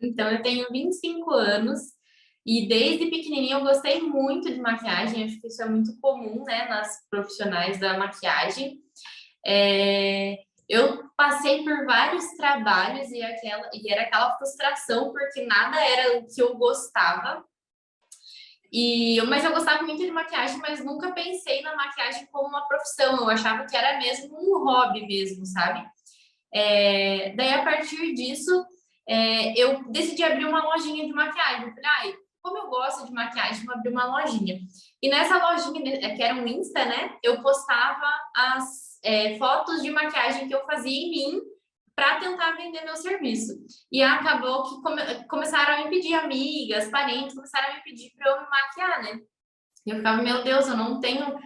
Então, eu tenho 25 anos e desde pequenininha eu gostei muito de maquiagem. Acho que isso é muito comum, né, nas profissionais da maquiagem. Eu passei por vários trabalhos e era aquela frustração porque nada era o que eu gostava. Mas eu gostava muito de maquiagem, mas nunca pensei na maquiagem como uma profissão. Eu achava que era mesmo um hobby mesmo, sabe? Daí, a partir disso, eu decidi abrir uma lojinha de maquiagem. Eu falei, ai, como eu gosto de maquiagem, vou abrir uma lojinha. E nessa lojinha, né, que era um Insta, né? Eu postava as fotos de maquiagem que eu fazia em mim para tentar vender meu serviço. E acabou que começaram a me pedir, amigas, parentes, começaram a me pedir para eu me maquiar, né? E eu ficava, meu Deus, eu não tenho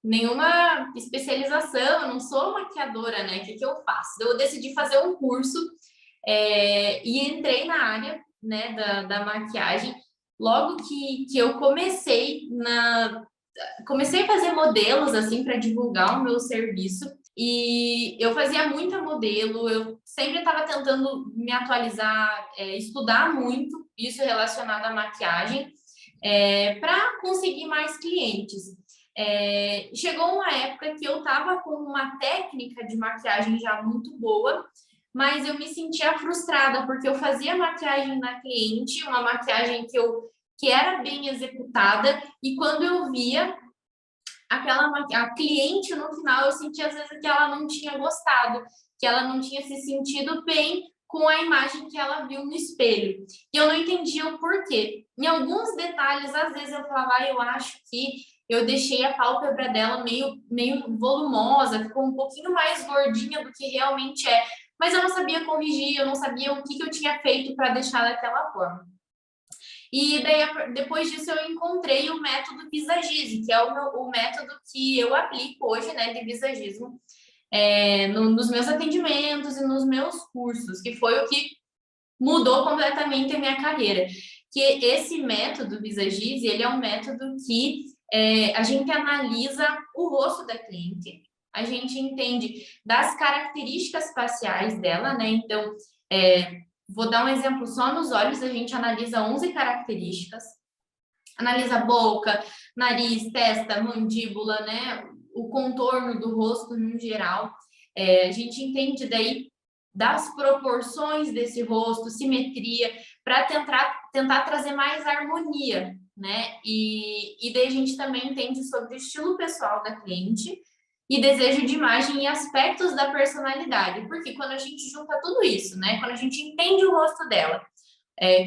nenhuma especialização, eu não sou maquiadora, né? O que eu faço? Eu decidi fazer um curso e entrei na área, né, da maquiagem. Logo que eu comecei a fazer modelos assim para divulgar o meu serviço e eu fazia muita modelo, eu sempre estava tentando me atualizar, estudar muito isso relacionado à maquiagem, para conseguir mais clientes. Chegou uma época que eu estava com uma técnica de maquiagem já muito boa, mas eu me sentia frustrada porque eu fazia maquiagem na cliente, uma maquiagem que era bem executada, e quando eu via a cliente no final, eu sentia às vezes que ela não tinha gostado, que ela não tinha se sentido bem com a imagem que ela viu no espelho. E eu não entendia o porquê. Em alguns detalhes, às vezes eu falava, eu acho que eu deixei a pálpebra dela meio volumosa, ficou um pouquinho mais gordinha do que realmente é. Mas eu não sabia corrigir, eu não sabia o que eu tinha feito para deixar daquela forma. E daí, depois disso, eu encontrei o método Visagismo, que é o método que eu aplico hoje, né, de visagismo, nos meus atendimentos e nos meus cursos, que foi o que mudou completamente a minha carreira. Que esse método Visagismo, ele é um método que a gente analisa o rosto da cliente, a gente entende das características faciais dela, né? Então, vou dar um exemplo, só nos olhos a gente analisa 11 características, analisa boca, nariz, testa, mandíbula, né? O contorno do rosto no geral. A gente entende daí das proporções desse rosto, simetria, para tentar trazer mais harmonia, né? E daí a gente também entende sobre o estilo pessoal da cliente e desejo de imagem e aspectos da personalidade, porque quando a gente junta tudo isso, né? Quando a gente entende o rosto dela,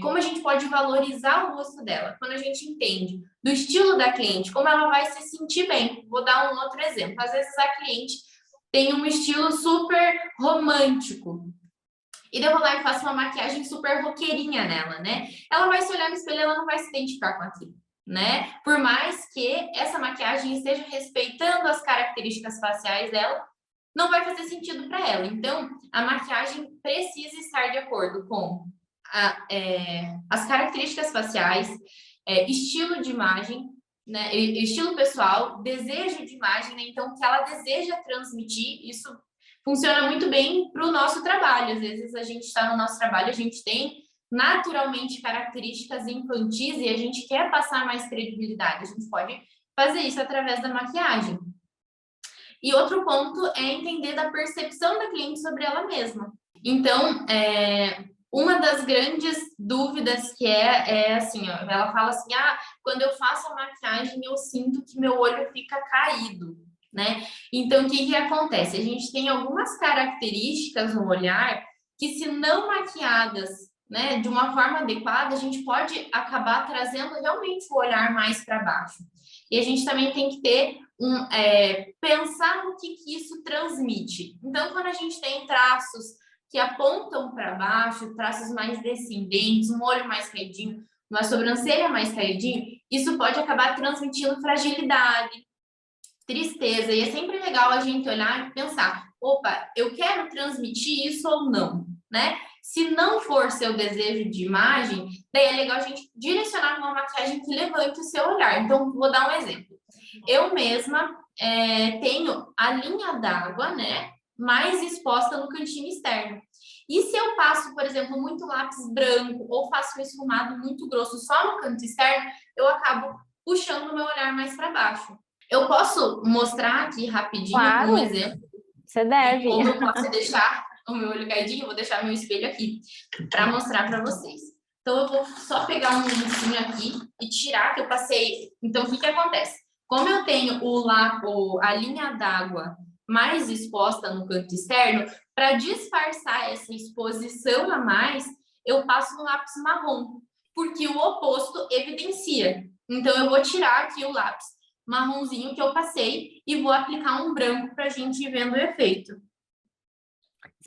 como a gente pode valorizar o rosto dela, quando a gente entende do estilo da cliente, como ela vai se sentir bem. Vou dar um outro exemplo. Às vezes a cliente tem um estilo super romântico, e daí eu vou lá e faço uma maquiagem super roqueirinha nela, né? Ela vai se olhar no espelho e ela não vai se identificar com aquilo, né? Por mais que essa maquiagem esteja respeitando as características faciais dela, não vai fazer sentido para ela. Então, a maquiagem precisa estar de acordo com as características faciais, estilo de imagem, né? Estilo pessoal, desejo de imagem, né? Então, o que ela deseja transmitir, isso funciona muito bem para o nosso trabalho. Às vezes a gente está no nosso trabalho, a gente tem naturalmente características infantis e a gente quer passar mais credibilidade. A gente pode fazer isso através da maquiagem. E outro ponto é entender da percepção da cliente sobre ela mesma. Então, uma das grandes dúvidas que é assim, ó, ela fala assim, quando eu faço a maquiagem eu sinto que meu olho fica caído, né? Então, o que acontece? A gente tem algumas características no olhar que, se não maquiadas, né, de uma forma adequada, a gente pode acabar trazendo realmente o olhar mais para baixo. E a gente também tem que ter pensar no que isso transmite. Então, quando a gente tem traços que apontam para baixo, traços mais descendentes, um olho mais caidinho, uma sobrancelha mais caidinho, isso pode acabar transmitindo fragilidade, tristeza. E é sempre legal a gente olhar e pensar, opa, eu quero transmitir isso ou não, né? Se não for seu desejo de imagem, daí é legal a gente direcionar uma maquiagem que levante o seu olhar. Então, vou dar um exemplo. Eu mesma tenho a linha d'água, né, mais exposta no cantinho externo. E se eu passo, por exemplo, muito lápis branco ou faço um esfumado muito grosso só no canto externo, eu acabo puxando o meu olhar mais para baixo. Eu posso mostrar aqui rapidinho Claro, um exemplo você de deve. como eu posso deixar o meu olho caidinho. Vou deixar meu espelho aqui para mostrar para vocês. Então, eu vou só pegar um lencinho aqui e tirar, que eu passei. Então, o que acontece? Como eu tenho a linha d'água mais exposta no canto externo, para disfarçar essa exposição a mais, eu passo um lápis marrom, porque o oposto evidencia. Então, eu vou tirar aqui o lápis marronzinho que eu passei e vou aplicar um branco para a gente ir vendo o efeito.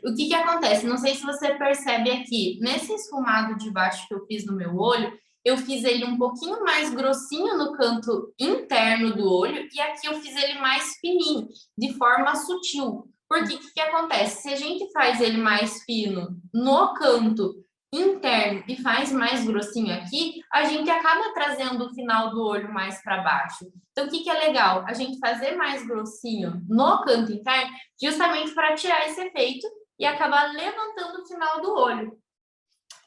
O que acontece? Não sei se você percebe aqui, nesse esfumado de baixo que eu fiz no meu olho, eu fiz ele um pouquinho mais grossinho no canto interno do olho e aqui eu fiz ele mais fininho, de forma sutil. Porque o que acontece? Se a gente faz ele mais fino no canto interno e faz mais grossinho aqui, a gente acaba trazendo o final do olho mais para baixo. Então, o que é legal? A gente fazer mais grossinho no canto interno, justamente para tirar esse efeito e acabar levantando o final do olho,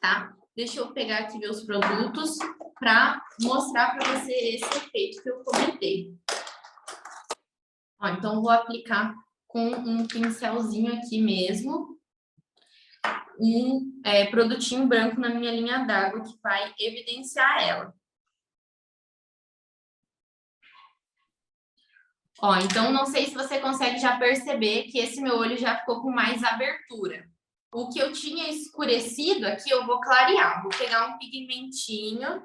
tá? Deixa eu pegar aqui meus produtos para mostrar para você esse efeito que eu comentei. Ó, então, vou aplicar com um pincelzinho aqui mesmo, um produtinho branco na minha linha d'água que vai evidenciar ela. Ó, então, não sei se você consegue já perceber que esse meu olho já ficou com mais abertura. O que eu tinha escurecido aqui, eu vou clarear. Vou pegar um pigmentinho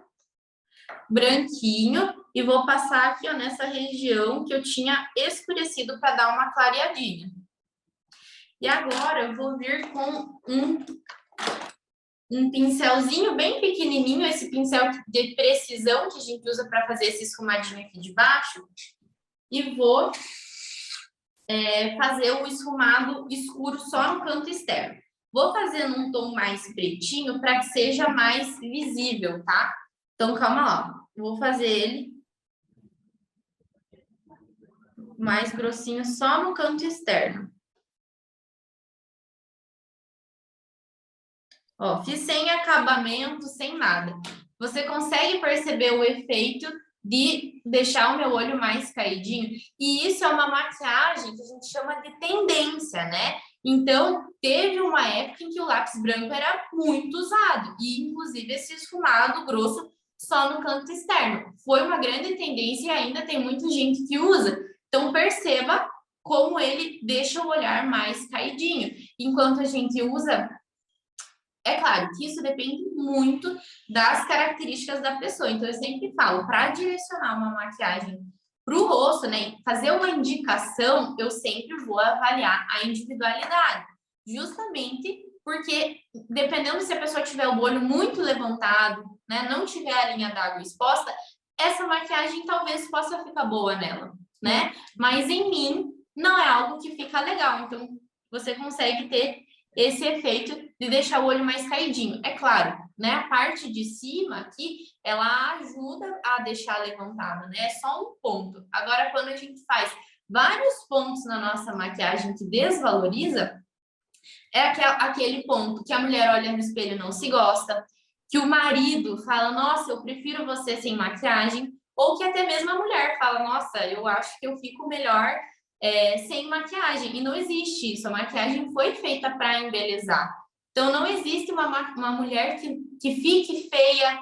branquinho e vou passar aqui, ó, nessa região que eu tinha escurecido para dar uma clareadinha. E agora eu vou vir com um pincelzinho bem pequenininho, esse pincel de precisão que a gente usa para fazer esse esfumadinho aqui de baixo. E vou fazer o esfumado escuro só no canto externo. Vou fazer num tom mais pretinho para que seja mais visível, tá? Então, calma lá. Vou fazer ele mais grossinho só no canto externo. Ó, fiz sem acabamento, sem nada. Você consegue perceber o efeito de deixar o meu olho mais caidinho? E isso é uma maquiagem que a gente chama de tendência, né? Então, teve uma época em que o lápis branco era muito usado. E, inclusive, esse esfumado grosso só no canto externo. Foi uma grande tendência e ainda tem muita gente que usa. Então, perceba como ele deixa o olhar mais caidinho. Enquanto a gente usa... É claro que isso depende muito das características da pessoa. Então, eu sempre falo, para direcionar uma maquiagem para o rosto, né? Fazer uma indicação, eu sempre vou avaliar a individualidade. Justamente porque, dependendo se a pessoa tiver o olho muito levantado, né? Não tiver a linha d'água exposta, essa maquiagem talvez possa ficar boa nela, né? Mas em mim, não é algo que fica legal. Então, você consegue ter esse efeito de deixar o olho mais caidinho. É claro, né? A parte de cima aqui, ela ajuda a deixar levantado, né? É só um ponto. Agora, quando a gente faz vários pontos na nossa maquiagem que desvaloriza, é aquele ponto que a mulher olha no espelho e não se gosta, que o marido fala, nossa, eu prefiro você sem maquiagem, ou que até mesmo a mulher fala, nossa, eu acho que eu fico melhor sem maquiagem. E não existe isso. A maquiagem foi feita para embelezar. Então, não existe uma mulher que fique feia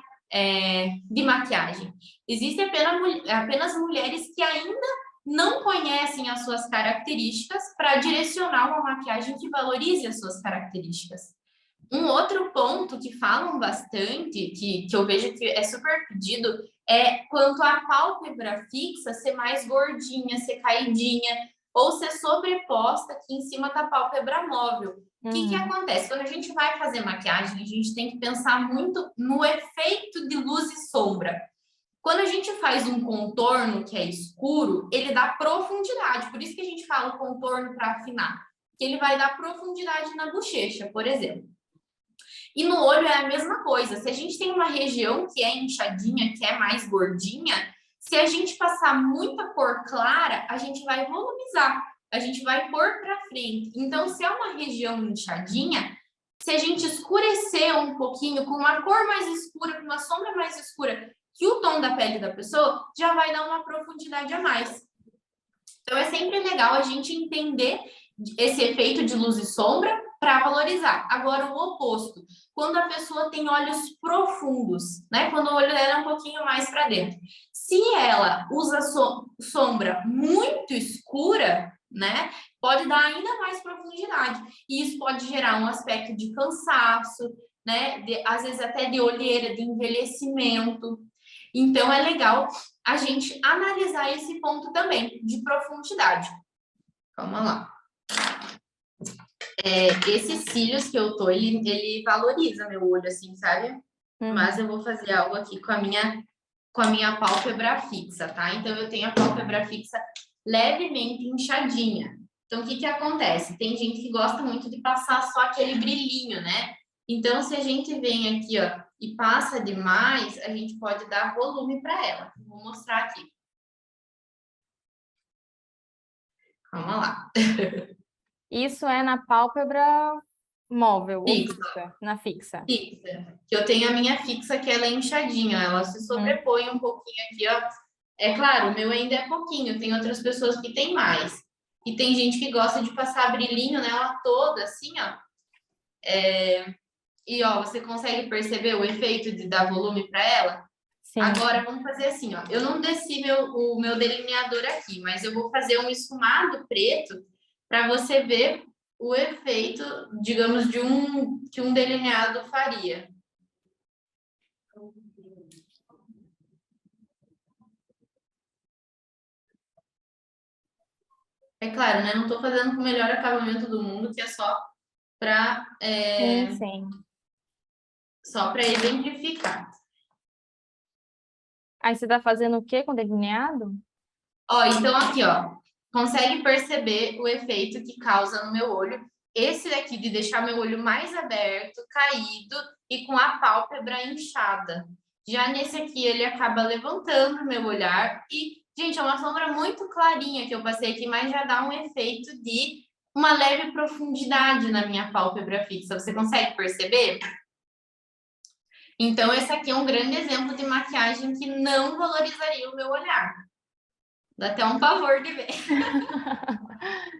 de maquiagem. Existem apenas mulheres que ainda não conhecem as suas características para direcionar uma maquiagem que valorize as suas características. Um outro ponto que falam bastante, que eu vejo que é super pedido, é quanto à pálpebra fixa ser mais gordinha, ser caidinha, ou ser sobreposta aqui em cima da pálpebra móvel. O que acontece? Quando a gente vai fazer maquiagem, a gente tem que pensar muito no efeito de luz e sombra. Quando a gente faz um contorno que é escuro, ele dá profundidade. Por isso que a gente fala o contorno para afinar, que ele vai dar profundidade na bochecha, por exemplo. E no olho é a mesma coisa. Se a gente tem uma região que é inchadinha, que é mais gordinha, se a gente passar muita cor clara, a gente vai volumizar, a gente vai pôr para frente. Então, se é uma região inchadinha, Se a gente escurecer um pouquinho, com uma cor mais escura, com uma sombra mais escura, que o tom da pele da pessoa, já vai dar uma profundidade a mais. Então, é sempre legal a gente entender esse efeito de luz e sombra para valorizar. Agora, o oposto, quando a pessoa tem olhos profundos, né? Quando o olho dela é um pouquinho mais para dentro. Se ela usa sombra muito escura, né? Pode dar ainda mais profundidade. E isso pode gerar um aspecto de cansaço, né? Às vezes até de olheira, de envelhecimento. Então, é legal a gente analisar esse ponto também, de profundidade. Vamos lá. Esses cílios que eu tô, ele valoriza meu olho, assim, sabe? Mas eu vou fazer algo aqui com a minha pálpebra fixa, tá? Então, eu tenho a pálpebra fixa levemente inchadinha. Então, o que que acontece? Tem gente que gosta muito de passar só aquele brilhinho, né? Então, se a gente vem aqui, ó, e passa demais, a gente pode dar volume para ela. Vou mostrar aqui. Vamos lá. Isso é na pálpebra móvel, Fixa. ou fixa, na fixa. Fixa. Que eu tenho a minha fixa, que ela é inchadinha, ela se sobrepõe um pouquinho aqui, ó. É claro, o meu ainda é pouquinho, tem outras pessoas que têm mais. E tem gente que gosta de passar brilhinho nela toda, assim, ó. E, ó, você consegue perceber o efeito de dar volume para ela? Sim. Agora, vamos fazer assim, ó. Eu não desci o meu delineador aqui, mas eu vou fazer um esfumado preto para você ver o efeito, digamos, que um delineado faria. É claro, né? Não estou fazendo com o melhor acabamento do mundo, que é só para Sim. só para exemplificar. Aí você tá fazendo o quê com delineado? Ó, então aqui, ó, consegue perceber o efeito que causa no meu olho? Esse daqui de deixar meu olho mais aberto, caído e com a pálpebra inchada. Já nesse aqui, ele acaba levantando meu olhar e, gente, é uma sombra muito clarinha que eu passei aqui, mas já dá um efeito de uma leve profundidade na minha pálpebra fixa. Você consegue perceber? Então, esse aqui é um grande exemplo de maquiagem que não valorizaria o meu olhar. Dá até um pavor de ver.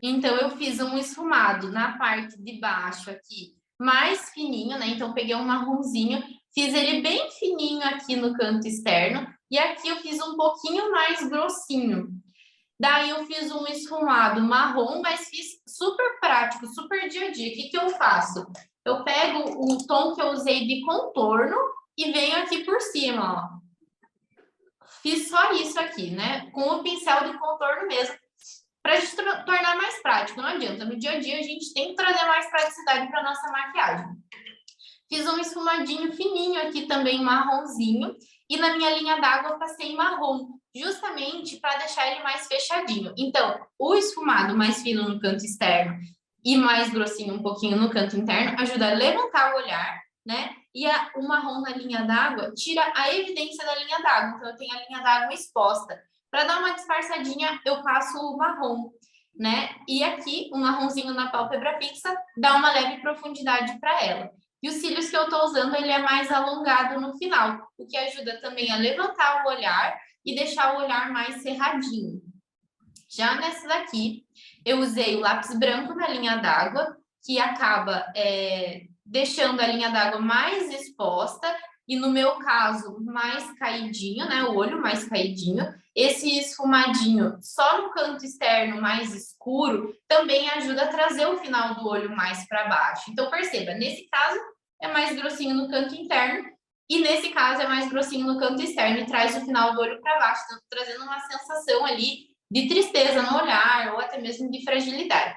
Então, eu fiz um esfumado na parte de baixo aqui, mais fininho, né? Então, peguei um marronzinho, fiz ele bem fininho aqui no canto externo, e aqui eu fiz um pouquinho mais grossinho. Daí, eu fiz um esfumado marrom, mas fiz super prático, super dia a dia. O que que eu faço? Eu pego o tom que eu usei de contorno e venho aqui por cima, ó. Fiz só isso aqui, né? Com o pincel de contorno mesmo, para a gente tornar mais prático. Não adianta, no dia a dia a gente tem que trazer mais praticidade para nossa maquiagem. Fiz um esfumadinho fininho aqui também, marronzinho, e na minha linha d'água eu passei marrom, justamente para deixar ele mais fechadinho. Então, o esfumado mais fino no canto externo e mais grossinho um pouquinho no canto interno ajuda a levantar o olhar, né? E o marrom na linha d'água tira a evidência da linha d'água. Então, eu tenho a linha d'água exposta. Para dar uma disfarçadinha, eu passo o marrom, né? E aqui, o marronzinho na pálpebra fixa dá uma leve profundidade para ela. E os cílios que eu estou usando, ele é mais alongado no final, o que ajuda também a levantar o olhar e deixar o olhar mais cerradinho. Já nessa daqui, eu usei o lápis branco na linha d'água, que acaba deixando a linha d'água mais exposta e, no meu caso, mais caidinho, né? O olho mais caidinho. Esse esfumadinho só no canto externo mais escuro também ajuda a trazer o final do olho mais para baixo. Então, perceba, nesse caso é mais grossinho no canto interno e nesse caso é mais grossinho no canto externo e traz o final do olho para baixo, então, trazendo uma sensação ali de tristeza no olhar ou até mesmo de fragilidade.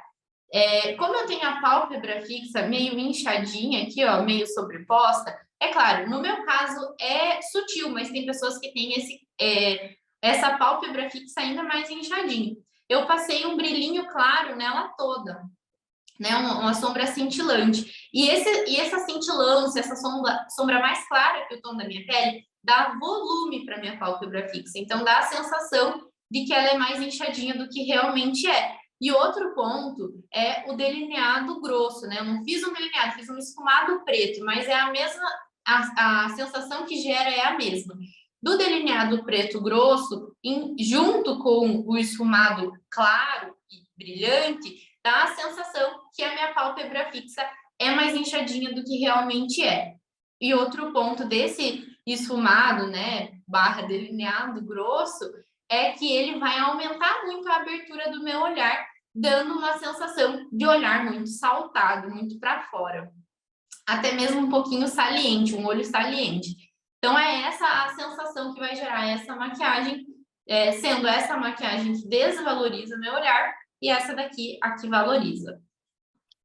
Como eu tenho a pálpebra fixa meio inchadinha aqui, ó, meio sobreposta, é claro, no meu caso é sutil, mas tem pessoas que têm essa pálpebra fixa ainda mais inchadinha. Eu passei um brilhinho claro nela toda, né? Uma sombra cintilante. E essa cintilância, essa sombra mais clara que o tom da minha pele, dá volume para minha pálpebra fixa. Então, dá a sensação de que ela é mais inchadinha do que realmente é. E outro ponto é o delineado grosso, né? Eu não fiz um delineado, fiz um esfumado preto, mas é a mesma, a sensação que gera é a mesma. Do delineado preto grosso, junto com o esfumado claro e brilhante, dá a sensação que a minha pálpebra fixa é mais inchadinha do que realmente é. E outro ponto desse esfumado, né, barra delineado grosso, é que ele vai aumentar muito a abertura do meu olhar, dando uma sensação de olhar muito saltado, muito para fora. Até mesmo um pouquinho saliente, um olho saliente. Então, é essa a sensação que vai gerar essa maquiagem, sendo essa maquiagem que desvaloriza meu olhar e essa daqui a que valoriza.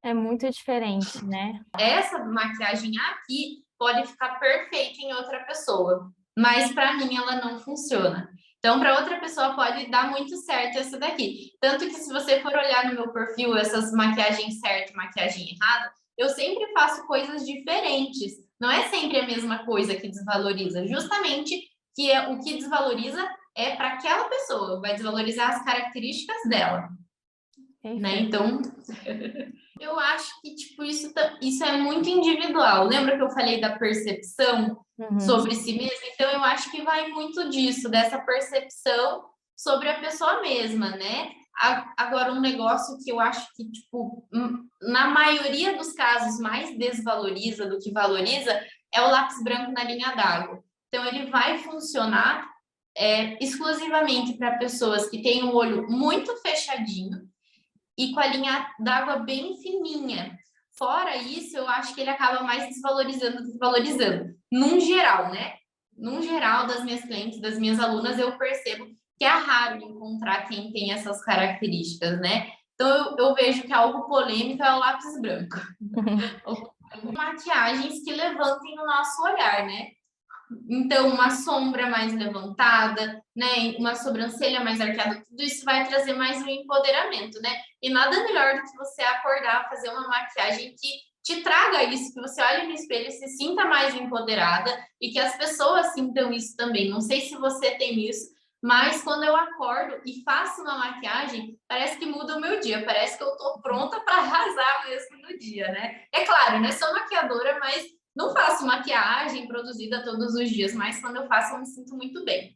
É muito diferente, né? Essa maquiagem aqui pode ficar perfeita em outra pessoa, mas para mim ela não funciona. Então, para outra pessoa pode dar muito certo essa daqui. Tanto que se você for olhar no meu perfil, essas maquiagens certa e maquiagem errada, eu sempre faço coisas diferentes. Não é sempre a mesma coisa que desvaloriza. Justamente que o que desvaloriza é para aquela pessoa, vai desvalorizar as características dela. Né? Perfeito. Então, eu acho que tipo isso é muito individual. Lembra que eu falei da percepção Uhum. sobre si mesma? Então, eu acho que vai muito disso, dessa percepção sobre a pessoa mesma, né? Agora, um negócio que eu acho que, tipo, na maioria dos casos, mais desvaloriza do que valoriza é o lápis branco na linha d'água. Então, ele vai funcionar exclusivamente para pessoas que têm o olho muito fechadinho e com a linha d'água bem fininha. Fora isso, eu acho que ele acaba mais desvalorizando do que valorizando. Num geral, né? Num geral, das minhas clientes, das minhas alunas, eu percebo que é raro encontrar quem tem essas características, né? Então, eu vejo que algo polêmico é o lápis branco. Maquiagens que levantem o nosso olhar, né? Então, uma sombra mais levantada, né? Uma sobrancelha mais arqueada, tudo isso vai trazer mais um empoderamento, né? E nada melhor do que você acordar, fazer uma maquiagem que te traga isso, que você olhe no espelho e se sinta mais empoderada e que as pessoas sintam isso também. Não sei se você tem isso, mas quando eu acordo e faço uma maquiagem, parece que muda o meu dia, parece que eu tô pronta para arrasar mesmo no dia, né? É claro, né? Sou maquiadora, mas não faço maquiagem produzida todos os dias, mas quando eu faço, eu me sinto muito bem.